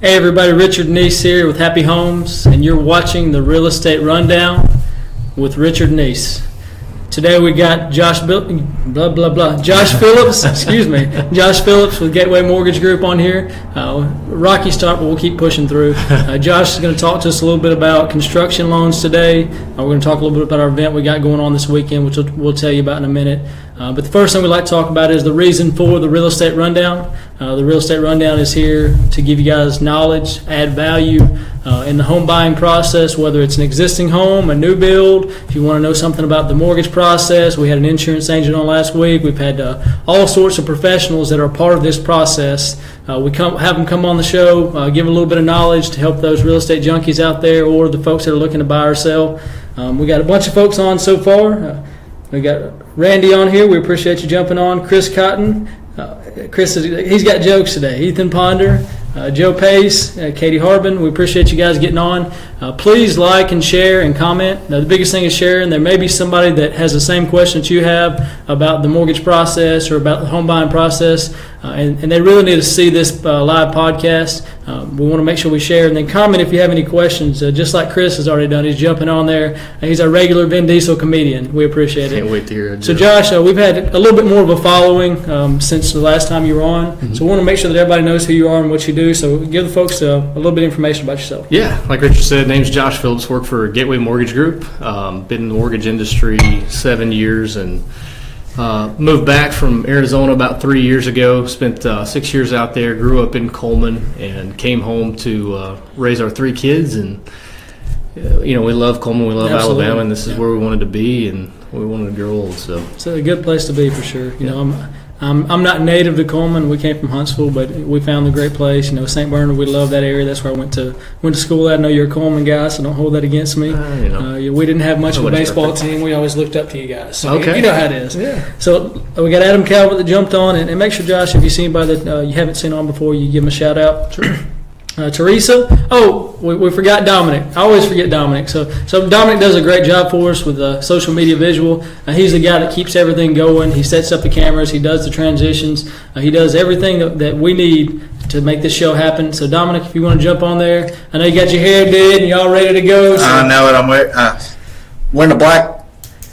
Hey everybody, Richard Neese here with Happy Homes, and you're watching the Real Estate Rundown with Richard Neese. Today we got Josh Phillips, Josh Phillips with Gateway Mortgage Group on here. Rocky start, but we'll keep pushing through. Josh is going to talk to us a little bit about construction loans today. We're going to talk a little bit about our event we got going on this weekend, which we'll tell you about in a minute. But the first thing we'd like to talk about is the reason for the Real Estate Rundown. The Real Estate Rundown is here to give you guys knowledge, add value in the home buying process, whether it's an existing home, a new build. If you want to know something about the mortgage process, we had an insurance agent on last week. We've had all sorts of professionals that are a part of this process. We have them come on the show, give a little bit of knowledge to help those real estate junkies out there or the folks that are looking to buy or sell. We got a bunch of folks on so far. We got Randy on here. We appreciate you jumping on. Chris Cotton. He's got jokes today. Ethan Ponder, Joe Pace, Katie Harbin. We appreciate you guys getting on. Please like and share and comment. Now, the biggest thing is sharing. There may be somebody that has the same question that you have about the mortgage process or about the home buying process, and they really need to see this live podcast. We want to make sure we share, and then comment if you have any questions, just like Chris has already done. He's jumping on there. He's our regular Vin Diesel comedian. We appreciate it. Can't wait to hear it. So, Josh, we've had a little bit more of a following since the last time you were on. Mm-hmm. So we want to make sure that everybody knows who you are and what you do. So give the folks a little bit of information about yourself. Yeah, like Richard said, name's Josh Phillips, work for Gateway Mortgage Group. Been in the mortgage industry 7 years and moved back from Arizona about 3 years ago. Spent 6 years out there, grew up in Coleman, and came home to raise our 3 kids. And, we love Coleman, we love Absolutely. Alabama, and this is where we wanted to be and we wanted to grow old. So it's a good place to be for sure. I'm not native to Coleman. We came from Huntsville, but we found a great place. St. Bernard, we love that area. That's where I went to school at. I know you're a Coleman guy, so don't hold that against me. We didn't have much of a baseball team. We always looked up to you guys. So okay. You know how it is. Yeah. So we got Adam Calvert that jumped on, and make sure, Josh, if you see anybody that you haven't seen on before, you give them a shout out. Sure. Teresa. We forgot Dominic. I always forget Dominic. So Dominic does a great job for us with social media visual. He's the guy that keeps everything going. He sets up the cameras. He does the transitions. He does everything that we need to make this show happen. So Dominic, if you want to jump on there, I know you got your hair did and you're all ready to go. So. I know it. I'm wearing a black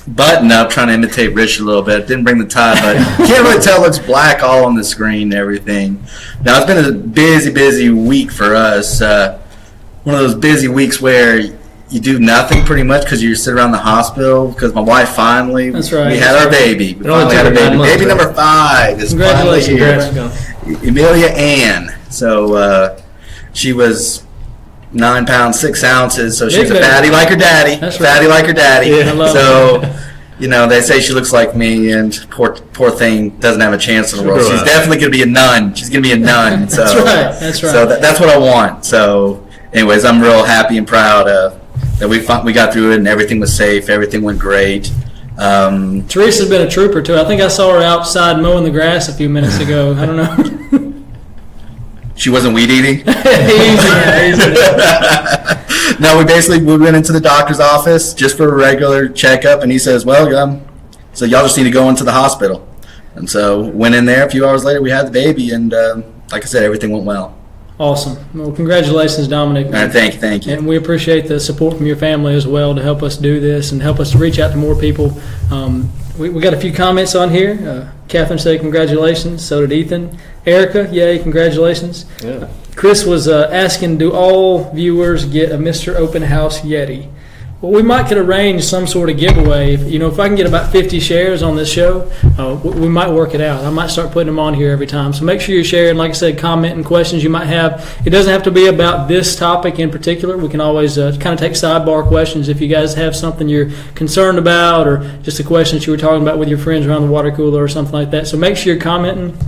button up, trying to imitate Rich a little bit. Didn't bring the tie, but you can't really tell it's black all on the screen and everything. Now, it's been a busy week for us. One of those busy weeks where you do nothing pretty much because you sit around the hospital because my wife finally, That's right. we had our baby. We finally had our baby. Baby number 5 is finally here. Amelia Ann. So she was 9 pounds 6 ounces, so she's a fatty like her daddy. That's fatty right. like her daddy. Yeah, I love so, they say she looks like me, and poor thing doesn't have a chance in the world. She's definitely going to be a nun. She's going to be a nun. So, That's right. So that's what I want. So, anyways, I'm real happy and proud that we got through it and everything was safe. Everything went great. Teresa's been a trooper too. I think I saw her outside mowing the grass a few minutes ago. I don't know. She wasn't weed eating? Easy. No, we went into the doctor's office just for a regular checkup, and he says, well, so y'all just need to go into the hospital. And so went in there. A few hours later, we had the baby, and like I said, everything went well. Awesome. Well, congratulations, Dominic. All right, thank you. And we appreciate the support from your family as well to help us do this and help us to reach out to more people. We got a few comments on here. Catherine said congratulations. So did Ethan. Erica, yay, congratulations. Yeah. Chris was asking, do all viewers get a Mr. Open House Yeti? Well, we might could arrange some sort of giveaway. If I can get about 50 shares on this show, we might work it out. I might start putting them on here every time. So make sure you're sharing, like I said, commenting questions you might have. It doesn't have to be about this topic in particular. We can always kind of take sidebar questions if you guys have something you're concerned about or just a question that you were talking about with your friends around the water cooler or something like that. So make sure you're commenting.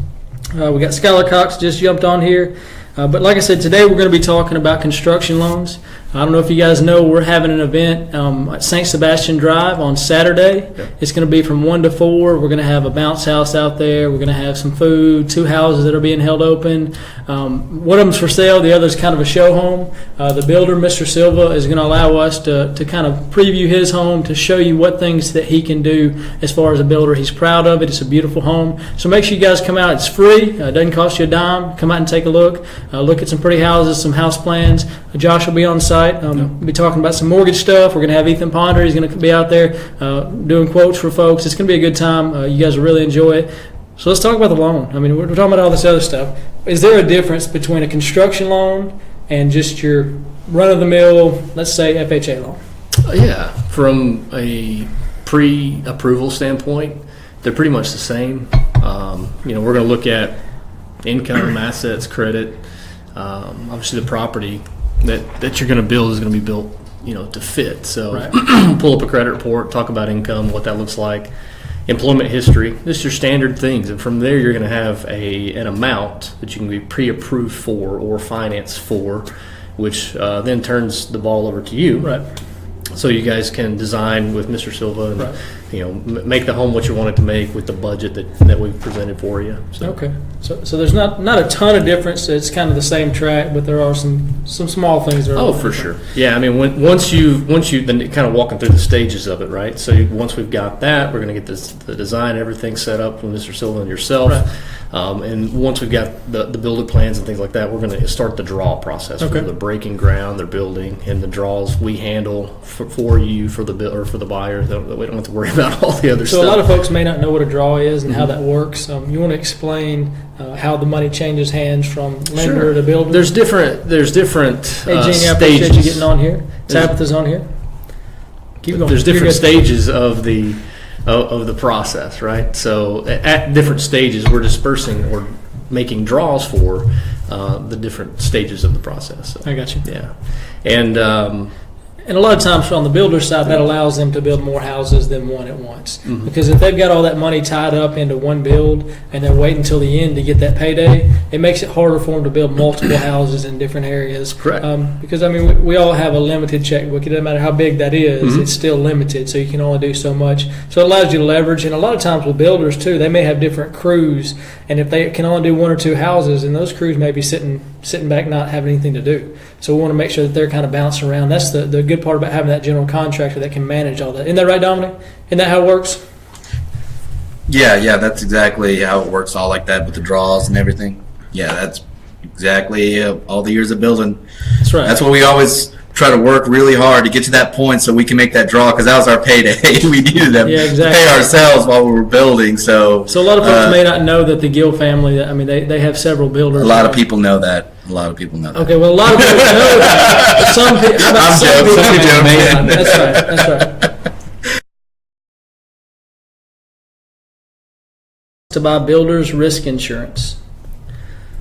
We got Skylar Cox just jumped on here. But like I said, today we're going to be talking about construction loans. I don't know if you guys know, we're having an event at St. Sebastian Drive on Saturday. It's going to be from 1 to 4. We're going to have a bounce house out there. We're going to have some food, 2 houses that are being held open. One of them's for sale. The other's kind of a show home. The builder, Mr. Silva, is going to allow us to kind of preview his home, to show you what things that he can do as far as a builder. He's proud of it. It's a beautiful home. So make sure you guys come out. It's free. It doesn't cost you a dime. Come out and take a look. Look at some pretty houses, some house plans. Josh will be on site. We'll be talking about some mortgage stuff. We're going to have Ethan Ponder. He's going to be out there doing quotes for folks. It's going to be a good time. You guys will really enjoy it. So let's talk about the loan. I mean, we're talking about all this other stuff. Is there a difference between a construction loan and just your run-of-the-mill, let's say, FHA loan? Yeah, from a pre-approval standpoint, they're pretty much the same. We're going to look at income, assets, credit. Obviously, the property that you're going to build is going to be built, to fit. So pull up a credit report, talk about income, what that looks like, employment history, just your standard things. And from there, you're going to have an amount that you can be pre-approved for or financed for, which then turns the ball over to you. Right. So you guys can design with Mr. Silva and make the home what you want it to make with the budget that we've presented for you. So. Okay. So there's not a ton of difference. It's kind of the same track, but there are some small things that are for sure. Yeah, I mean once you then kind of walking through the stages of it, right? So once we've got that, we're going to get the design, everything set up with Mr. Silva and yourself. Right. And once we've got the building plans and things like that, we're going to start the draw process for the breaking ground, their building, and the draws we handle for you, for the buyer. That we don't have to worry about all the other stuff. So a lot of folks may not know what a draw is and how that works. You want to explain how the money changes hands from lender to builder? There's different Hey, Jeannie, stages. I appreciate you getting on here. Tabitha's on here. Keep going. There's different stages of the process, right? So at different stages, we're dispersing or making draws for the different stages of the process. So, I got you. Yeah, and a lot of times on the builder side, that allows them to build more houses than one at once. Mm-hmm. Because if they've got all that money tied up into one build and they're waiting until the end to get that payday, it makes it harder for them to build multiple houses in different areas. Correct. Because, I mean, we all have a limited checkbook. It doesn't matter how big that is. Mm-hmm. It's still limited, so you can only do so much. So it allows you to leverage. And a lot of times with builders, too, they may have different crews. And if they can only do 1 or 2 houses, and those crews may be sitting back not having anything to do. So we want to make sure that they're kind of bouncing around. That's the good part about having that general contractor that can manage all that. Isn't that right, Dominic? Isn't that how it works? Yeah, that's exactly how it works, all like that with the draws and everything. Yeah, that's exactly all the years of building. That's right. That's what we always try to work really hard to get to that point so we can make that draw, because that was our payday. We needed to pay ourselves while we were building. So a lot of folks may not know that the Gill family, I mean, they have several builders. A lot of people know that. Okay, well, a lot of people know that. But some people may not. That's right. To buy builder's risk insurance.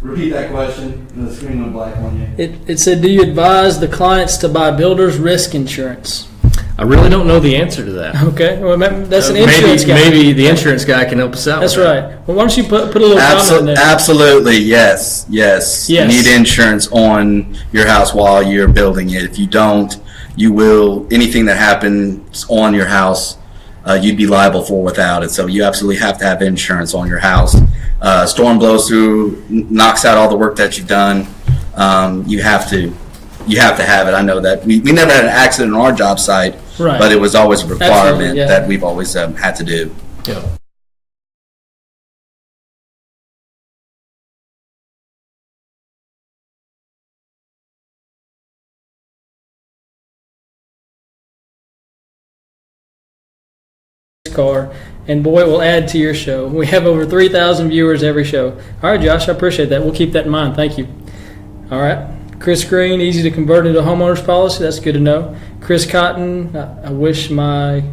Repeat that question. The screen went black on you. It said, do you advise the clients to buy builder's risk insurance? I really don't know the answer to that. Okay, well, that's an insurance guy. Maybe the insurance guy can help us out. That's right. Well, why don't you put a little comment in there? Absolutely, yes. You need insurance on your house while you're building it. If you don't, you will, anything that happens on your house, you'd be liable for without it. So you absolutely have to have insurance on your house. Storm blows through, knocks out all the work that you've done. You have to have it. I know that we never had an accident on our job site, but it was always a requirement that we've always had to do. Yeah. Car, and boy, it will add to your show. We have over 3,000 viewers every show. All right, Josh, I appreciate that. We'll keep that in mind. Thank you. All right. Chris Green, easy to convert into a homeowner's policy. That's good to know. Chris Cotton, I wish my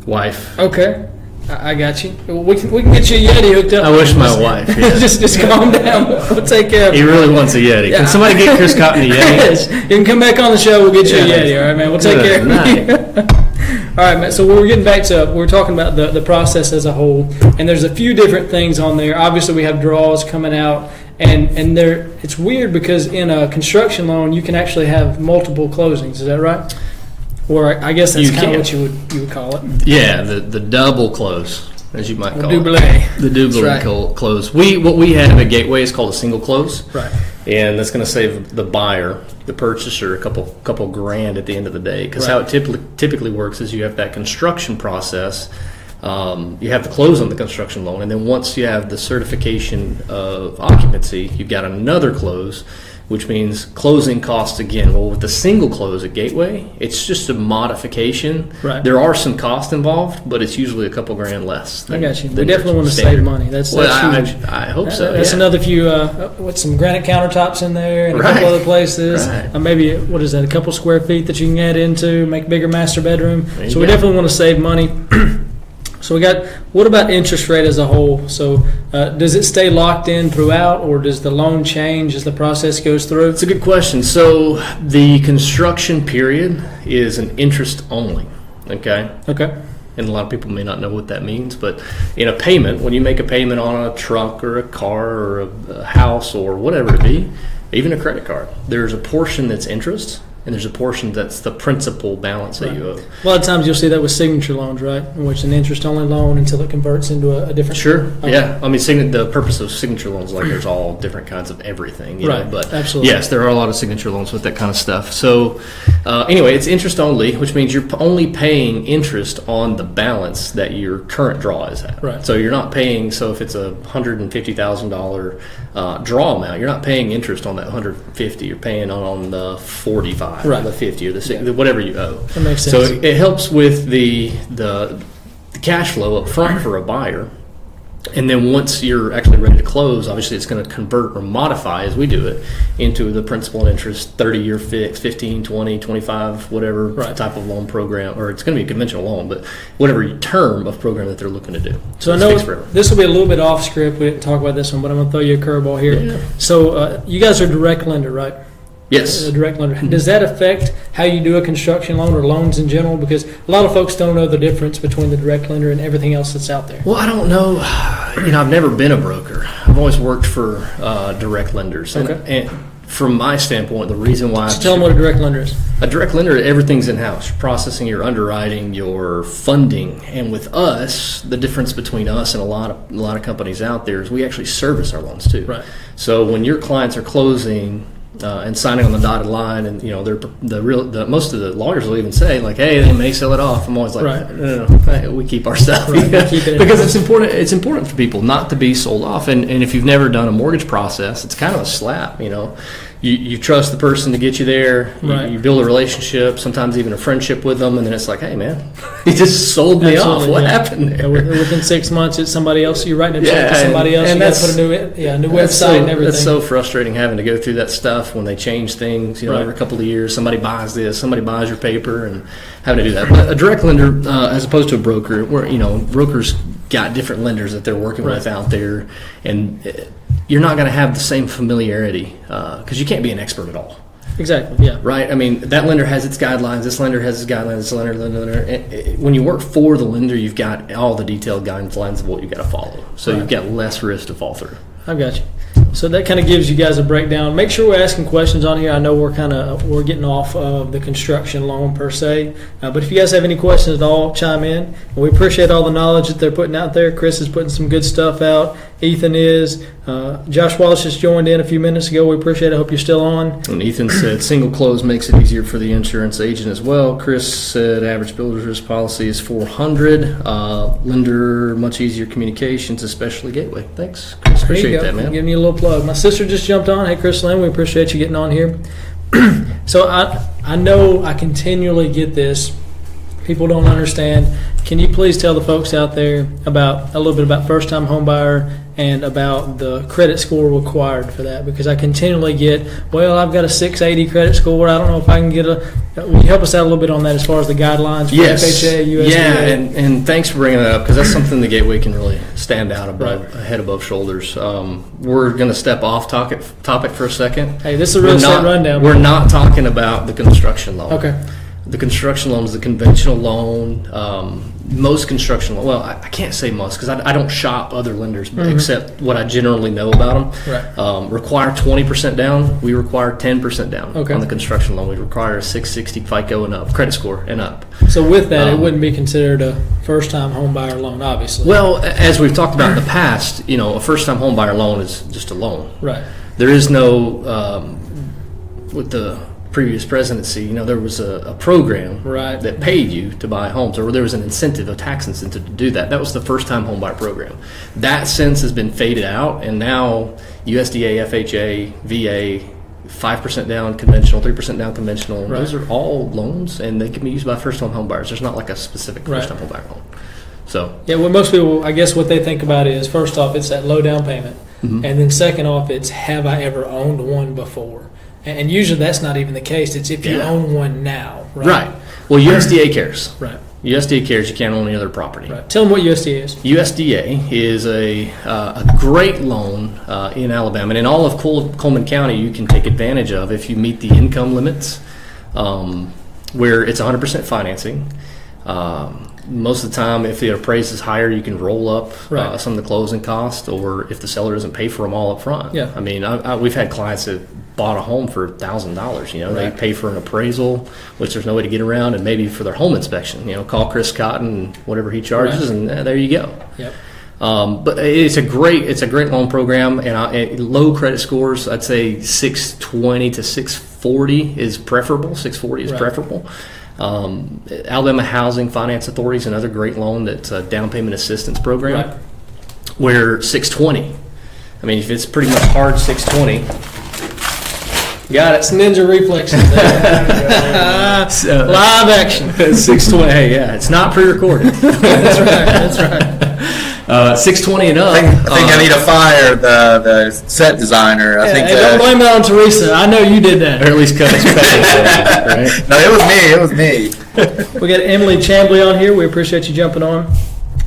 wife. Okay, I got you. We can get you a Yeti hooked up. I wish my wife. Yeah. just calm down. We'll take care of it. He really wants a Yeti. Yeah. Can somebody get Chris Cotton a Yeti? Yes. You can come back on the show. We'll get you a Yeti. All right, man. We'll take care of you. All right, man. So we're getting back to, we're talking about the process as a whole, and there's a few different things on there. Obviously, we have draws coming out And it's weird because in a construction loan you can actually have multiple closings. Is that right? Or I guess that's kind of what you would call it. Yeah, the double close, as you might call double it. The double right. close. What we have at Gateway is called a single close. Right. And that's going to save the buyer, the purchaser, a couple grand at the end of the day. Because how it typically works is you have that construction process. You have to close on the construction loan, and then once you have the certification of occupancy, you've got another close, which means closing costs again. Well, with the single close at Gateway, it's just a modification. Right. There are some costs involved, but it's usually a couple grand less. I got you. We definitely want to save money. That's huge. I hope so. That's another few with some granite countertops in there and a couple other places. Right. Maybe what is that? A couple square feet that you can add into, make a bigger master bedroom. So we definitely want to save money. So what about interest rate as a whole? So does it stay locked in throughout, or does the loan change as the process goes through? It's a good question. So the construction period is an interest only, okay? Okay. And a lot of people may not know what that means, but in a payment, when you make a payment on a truck or a car or a house or whatever it be, even a credit card, there's a portion that's interest, and there's a portion that's the principal balance that you owe. A lot of times you'll see that with signature loans, right? In which an interest-only loan until it converts into a different. Sure. Yeah. I mean, the purpose of signature loans, like there's all different kinds of everything, you know? But absolutely. Yes, there are a lot of signature loans with that kind of stuff. So anyway, it's interest only, which means you're only paying interest on the balance that your current draw is at. Right. So you're not paying. So if it's a $150,000 draw amount, you're not paying interest on that $150. You're paying on the $45. Or the 50 or the 60, whatever you owe. That makes sense. So it helps with the cash flow up front for a buyer. And then once you're actually ready to close, obviously it's going to convert or modify, as we do it, into the principal and interest 30-year fixed, 15, 20, 25, whatever type of loan program, or it's going to be a conventional loan, but whatever term of program that they're looking to do. So I know this will be a little bit off script. We didn't talk about this one, but I'm going to throw you a curveball here. Yeah. So you guys are direct lender, right? Yes. A direct lender. Does that affect how you do a construction loan or loans in general? Because a lot of folks don't know the difference between the direct lender and everything else that's out there. Well, I don't know. I've never been a broker. I've always worked for direct lenders. Okay. And from my standpoint, the reason why... So tell them what a direct lender is. A direct lender, everything's in-house. You're processing, your underwriting, your funding. And with us, the difference between us and a lot of companies out there is we actually service our loans too. Right. So when your clients are closing... and signing on the dotted line, and most of the lawyers will even say like, "Hey, they may sell it off." I'm always like, "No, we keep our stuff because it's important. It's important for people not to be sold off. And if you've never done a mortgage process, it's kind of a slap. You trust the person to get you there. You build a relationship, sometimes even a friendship with them, and then it's like, "Hey, man, he just sold me off. What happened there?" Within 6 months, it's somebody else. You're writing a check to somebody else. And you got to put a new website and everything. That's so frustrating having to go through that stuff when they change things. Every couple of years, somebody buys this, somebody buys your paper, and having to do that. But a direct lender, as opposed to a broker, where brokers got different lenders that they're working with out there, and you're not going to have the same familiarity because you can't be an expert at all. Exactly, yeah. Right? I mean, that lender has its guidelines, this lender has its guidelines, this lender. When you work for the lender, you've got all the detailed guidelines of what you've got to follow. So you've got less risk to fall through. I've got you. So that kind of gives you guys a breakdown. Make sure we're asking questions on here. I know we're getting off of the construction loan per se, but if you guys have any questions at all, chime in. And we appreciate all the knowledge that they're putting out there. Chris is putting some good stuff out. Ethan is. Josh Wallace just joined in a few minutes ago. We appreciate it. I hope you're still on. And Ethan said single close makes it easier for the insurance agent as well. Chris said average builder's risk policy is $400. Lender, much easier communications, especially Gateway. Thanks, Chris. Appreciate that, man. Giving you a little plug. My sister just jumped on. Hey, Chris Lynn, we appreciate you getting on here. So I know I continually get this. People don't understand. Can you please tell the folks out there about a little bit about first-time home buyer and about the credit score required for that? Because I continually get, well, I've got a 680 credit score. I don't know if I can get will you help us out a little bit on that as far as the guidelines for FHA, USDA? Yeah, and thanks for bringing that up because that's something the Gateway can really stand out head above shoulders. We're going to step off topic for a second. Hey, this is a real estate rundown. We're not talking about the construction loan. Okay. The construction loan is the conventional loan. Most construction loan, well, I can't say most because I don't shop other lenders, but except what I generally know about them. Right. Require 20% down. We require 10% down Okay. on the construction loan. We require a 660 FICO and up, credit score and up. So with that, it wouldn't be considered a first-time home buyer loan, obviously. Well, as we've talked about in the past, a first-time home buyer loan is just a loan. Right. There is no, with the previous presidency, there was a program Right. that paid you to buy homes, or there was an incentive, a tax incentive to do that. That was the first-time home buyer program. That since has been faded out, and now USDA, FHA, VA, 5% down conventional, 3% down conventional. Right. Those are all loans, and they can be used by first-time home buyers. There's not like a specific Right. first-time home buyer loan. So Yeah, what most people, I guess what they think about is, first off, it's that low down payment. And then second off, it's have I ever owned one before? And usually that's not even the case. It's if you Yeah. own one now. right. Well, USDA cares. Right. USDA cares. You can't own any other property. Right. Tell them what USDA is. USDA is a great loan in Alabama, and in all of Coleman County, you can take advantage of if you meet the income limits, where it's 100% financing. Most of the time, if the appraisal is higher, you can roll up Right. some of the closing costs, or if the seller doesn't pay for them all up front. Yeah. I mean, we've had clients that bought a home for $1,000. They Right. pay for an appraisal, which there's no way to get around, and maybe for their home inspection. Call Chris Cotton, whatever he charges, Right. and there you go. Yep. But it's a great loan program, and low credit scores. I'd say 620 to 640 is preferable. 640 is Right. preferable. Alabama Housing Finance Authority is another great loan that's a down payment assistance program, Right. where 620. I mean, if it's pretty much hard 620. Got it. It's ninja reflexes there. Live action. 620. Hey, yeah, it's not pre-recorded. That's right. That's right. 620 and up. I think I need to fire the set designer. I think Hey, don't blame that on Teresa. I know you did or that. at least cut his right? No, it was me. It was me. We got Emily Chambly on here. We appreciate you jumping on.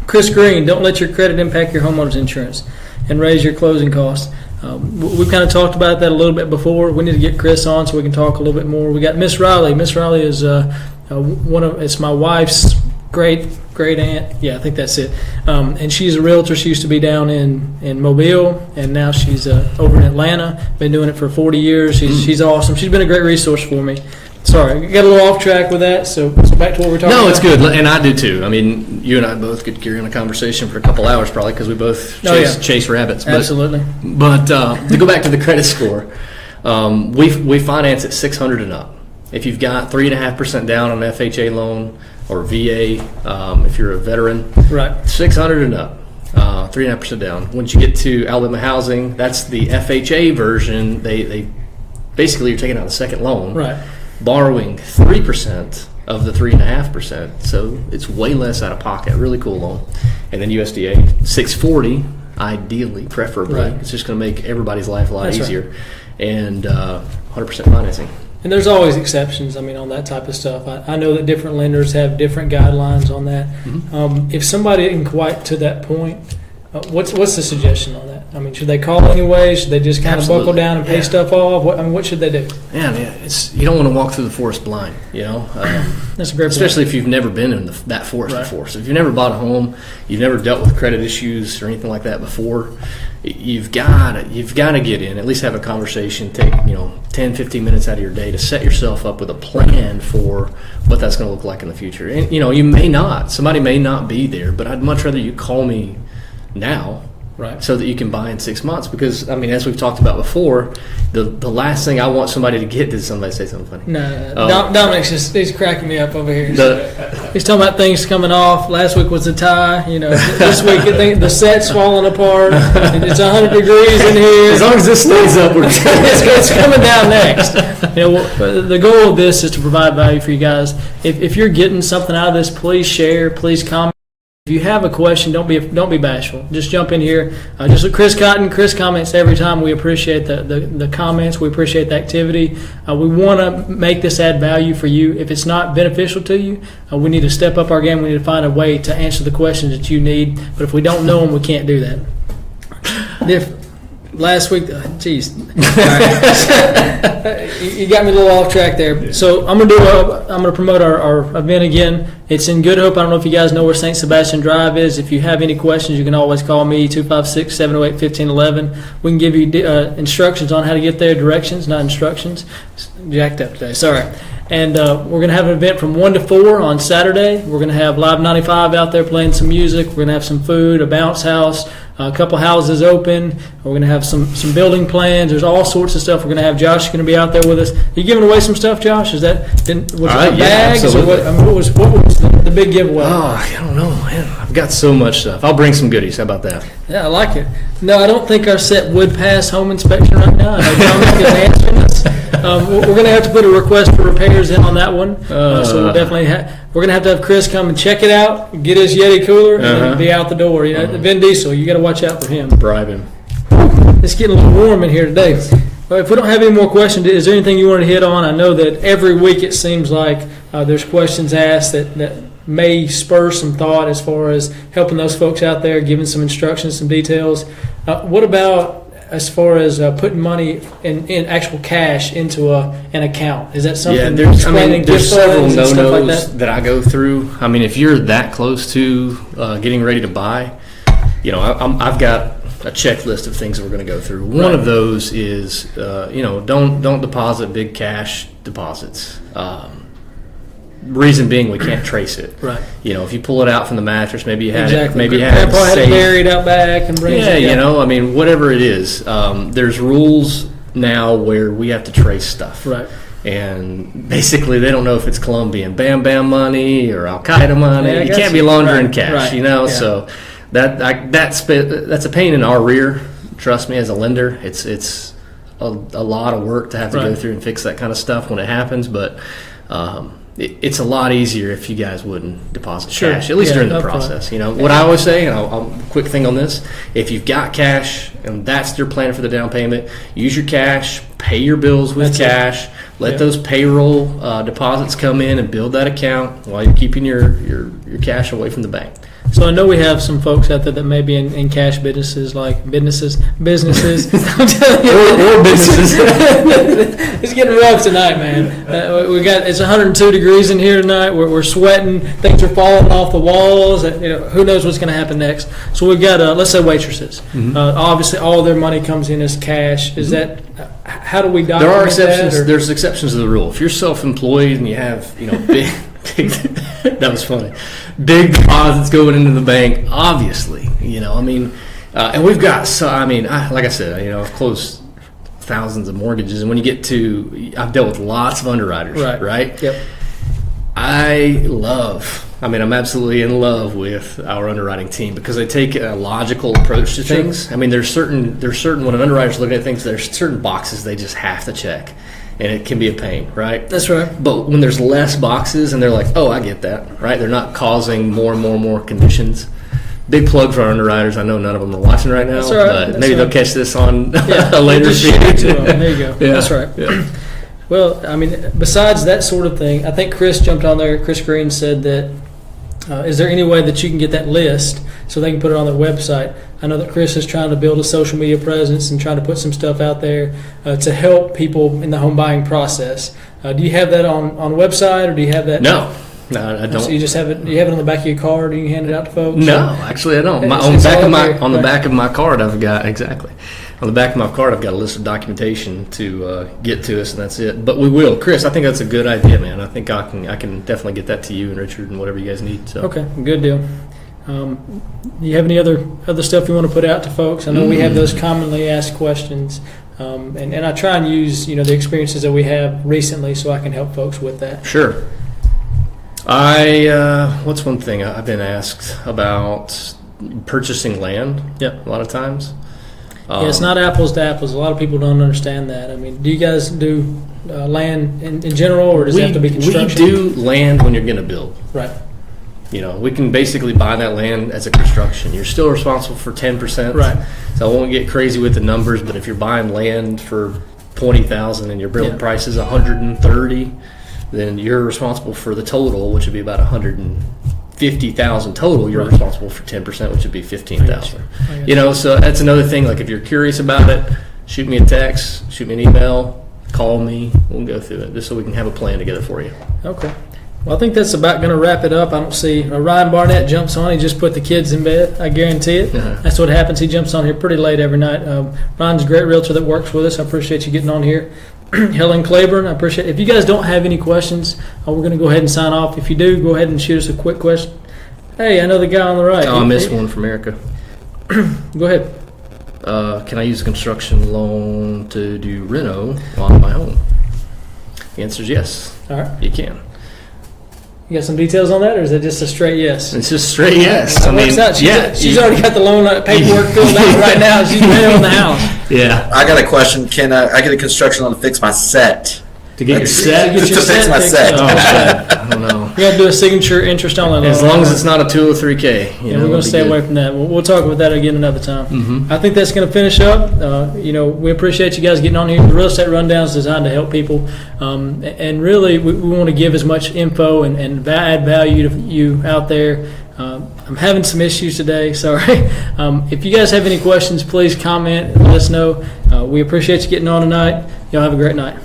Chris Green, don't let your credit impact your homeowner's insurance and raise your closing costs. We've kind of talked about that a little bit before. We need to get Chris on so we can talk a little bit more. We got Miss Riley. Miss Riley is it's my wife's great aunt. Yeah, I think that's it. And she's a realtor. She used to be down in Mobile, and now she's over in Atlanta. Been doing it for 40 years. She's awesome. She's been a great resource for me. Sorry, got a little off track with that. So back to what we're talking about. No, it's good, and I do too. I mean, you and I both could carry on a conversation for a couple hours probably because we both chase rabbits. Absolutely. But to go back to the credit score, we finance at 600 and up. If you've got 3.5% down on an FHA loan or VA, if you're a veteran, Right. 600 and up, 3.5% down. Once you get to Alabama Housing, that's the FHA version. They basically you're taking out a second loan, Right. borrowing 3% of the 3.5%, so it's way less out of pocket. Really cool loan. And then USDA 640, ideally, preferably. Right. It's just going to make everybody's life a lot That's right. easier, and 100% financing. And there's always exceptions, on that type of stuff. I know that different lenders have different guidelines on that. If somebody isn't quite to that point, what's the suggestion on that? Should they call anyway? Should they just kind of buckle Absolutely. down and pay Yeah. stuff off? What should they do? Yeah, you don't want to walk through the forest blind, That's a great especially if you've never been in that forest Right. before. So if you've never bought a home, you've never dealt with credit issues or anything like that before, you've got to get in, at least have a conversation, take 10, 15 minutes out of your day to set yourself up with a plan for what that's going to look like in the future. And somebody may not be there, but I'd much rather you call me now, Right. so that you can buy in 6 months. Because as we've talked about before, the last thing I want somebody to get, did somebody say something funny? No, Dominic's he's cracking me up over here. The- He's talking about things coming off. Last week was the tie. This week the set's falling apart. It's 100 degrees in here. As long as this stays up, we're it's coming down next. The goal of this is to provide value for you guys. If you're getting something out of this, please share. Please comment. If you have a question, don't be bashful. Just jump in here. Just like Chris Cotton. Chris comments every time. We appreciate the comments. We appreciate the activity. We want to make this add value for you. If it's not beneficial to you, we need to step up our game. We need to find a way to answer the questions that you need. But if we don't know them, we can't do that. last week, geez, you got me a little off track there. So I'm gonna promote our event again. It's in Good Hope. I don't know if you guys know where St. Sebastian Drive is. If you have any questions, you can always call me 256-708-1511. We can give you instructions on how to get there. Directions, not instructions. Jacked up today. Sorry. And we're going to have an event from 1 to 4 on Saturday. We're going to have Live 95 out there playing some music. We're going to have some food, a bounce house, a couple houses open. We're going to have some building plans. There's all sorts of stuff. We're going to have Josh going to be out there with us. Are you giving away some stuff, Josh? Was it bags? Or what was the big giveaway? Oh, I don't know, man. I've got so much stuff. I'll bring some goodies. How about that? Yeah, I like it. No, I don't think our set would pass home inspection right now. I know John's going to answer this. We're going to have to put a request for repairs in on that one. So we'll definitely we're going to have Chris come and check it out, get his Yeti cooler, and then be out the door. You know, Vin Diesel, you got to watch out for him. Bribe him. It's getting a little warm in here today. Well, if we don't have any more questions, is there anything you want to hit on? I know that every week it seems like there's questions asked that may spur some thought as far as helping those folks out there, giving some instructions, some details. What about as far as putting money in actual cash into an account? Is that something? Yeah, there's several no-nos that I go through. I mean, if you're that close to getting ready to buy, I've got a checklist of things that we're going to go through. One of those is, don't deposit big cash deposits. Reason being, we can't trace it. Right. If you pull it out from the mattress, maybe you had exactly. it. Maybe you had it buried out back and brings it. Yeah, whatever it is. There's rules now where we have to trace stuff. Right. And basically, they don't know if it's Colombian Bam Bam money or Al Qaeda money. You can't be laundering cash. Right. So that's a pain in our rear. Trust me, as a lender, it's a lot of work to have to go through and fix that kind of stuff when it happens. But it's a lot easier if you guys wouldn't deposit cash, at least during the process. What I always say, and I'll quick thing on this: if you've got cash and that's your plan for the down payment, use your cash, pay your bills with cash. Let those payroll deposits come in and build that account while you're keeping your cash away from the bank. So I know we have some folks out there that may be in cash businesses, like businesses. I'm telling you, or businesses. It's getting rough tonight, man. It's 102 degrees in here tonight. We're sweating. Things are falling off the walls. Who knows what's going to happen next? So we've got let's say waitresses. Obviously, all their money comes in as cash. Is that how do we document there are exceptions. that? There's exceptions to the rule. If you're self-employed and you have big that was funny. Big deposits going into the bank, obviously, and we've got, like I said, I've closed thousands of mortgages, and when you get to, I've dealt with lots of underwriters, right? Yep. I'm absolutely in love with our underwriting team because they take a logical approach to things. There's certain, when an underwriter's looking at things, there's certain boxes they just have to check. And it can be a pain, right? That's right. But when there's less boxes and they're like, oh, I get that, right? They're not causing more and more conditions. Big plug for our underwriters. I know none of them are watching right now, but maybe they'll catch this on a later feed. There you go. Yeah. That's right. Yeah. Well, besides that sort of thing, I think Chris jumped on there. Chris Green said that, is there any way that you can get that list so they can put it on their website? I know that Chris is trying to build a social media presence and trying to put some stuff out there to help people in the home buying process. Do you have that on the website, or do you have that? No, I don't. So you just have it. You have it on the back of your card, and you hand it out to folks. No, actually, I don't. On the back of my card, I've got exactly. On the back of my card, I've got a list of documentation to get to us, and that's it. But we will, Chris. I think that's a good idea, man. I think I can definitely get that to you and Richard and whatever you guys need. So. Okay, good deal. You have any other stuff you want to put out to folks? I know we have those commonly asked questions, and I try and use the experiences that we have recently so I can help folks with that. Sure. What's one thing I've been asked about? Purchasing land. Yep. A lot of times. It's not apples to apples. A lot of people don't understand that. Do you guys do land in general, or does it have to be construction? We do land when you're going to build. Right. We can basically buy that land as a construction. You're still responsible for 10%. Right. So I won't get crazy with the numbers, but if you're buying land for $20,000 and your build price is $130,000, then you're responsible for the total, which would be about $150,000. 50,000 total, you're responsible for 10%, which would be 15,000. I got So that's another thing. Like if you're curious about it, shoot me a text, shoot me an email, call me. We'll go through it just so we can have a plan together for you. Okay. Well, I think that's about going to wrap it up. I don't see Ryan Barnett jumps on. He just put the kids in bed. I guarantee it. Uh-huh. That's what happens. He jumps on here pretty late every night. Ryan's a great realtor that works with us. I appreciate you getting on here. Helen Claiborne, I appreciate it. If you guys don't have any questions, we're going to go ahead and sign off. If you do, go ahead and shoot us a quick question. Hey, I know the guy on the right. Oh, I missed one from Erica. Go ahead. Can I use a construction loan to do reno on my home? The answer is yes. All right. You can. You got some details on that, or is it just a straight yes? It's just straight yes. That works out. She's already got the loan paperwork filled out right now. She's ready on the house. Yeah. I got a question. Can I get a construction loan to fix my set? To get your set? Get your to fix my fixed. set. Oh, I don't know. We got to do a signature interest on that. As long as it's not a 203K. Yeah, we're going to stay away from that. We'll talk about that again another time. Mm-hmm. I think that's going to finish up. We appreciate you guys getting on here. The Real Estate Rundown is designed to help people. And really, we want to give as much info and add value to you out there. I'm having some issues today. Sorry. If you guys have any questions, please comment and let us know. We appreciate you getting on tonight. Y'all have a great night.